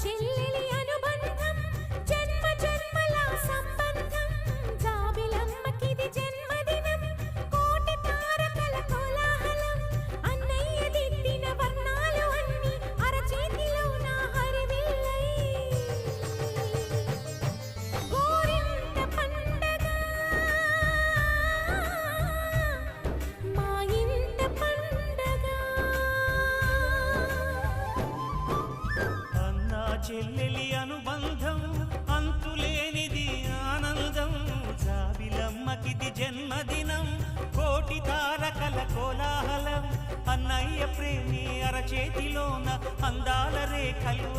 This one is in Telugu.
చెల్లెలి అనుబంధం జన్మ జన్మల సంబంధం జాబిలమ్మకిది జన్మదినం కోటి తారకల కోలాహలం అన్నయ్య దిద్దిన వర్ణాలు అన్ని అరచేతిలో నా హరివిల్లై గోరింట పండగ మా ఇంట పండగ అన్నా చెల్లెలి అనుబంధం అంతులేనిది ఆనందం జాబిలమ్మకిది జన్మదినం కోటి తారకల కోలాహలం అన్నయ్య ప్రేమి అరచేతిలోన అందాల రేఖలు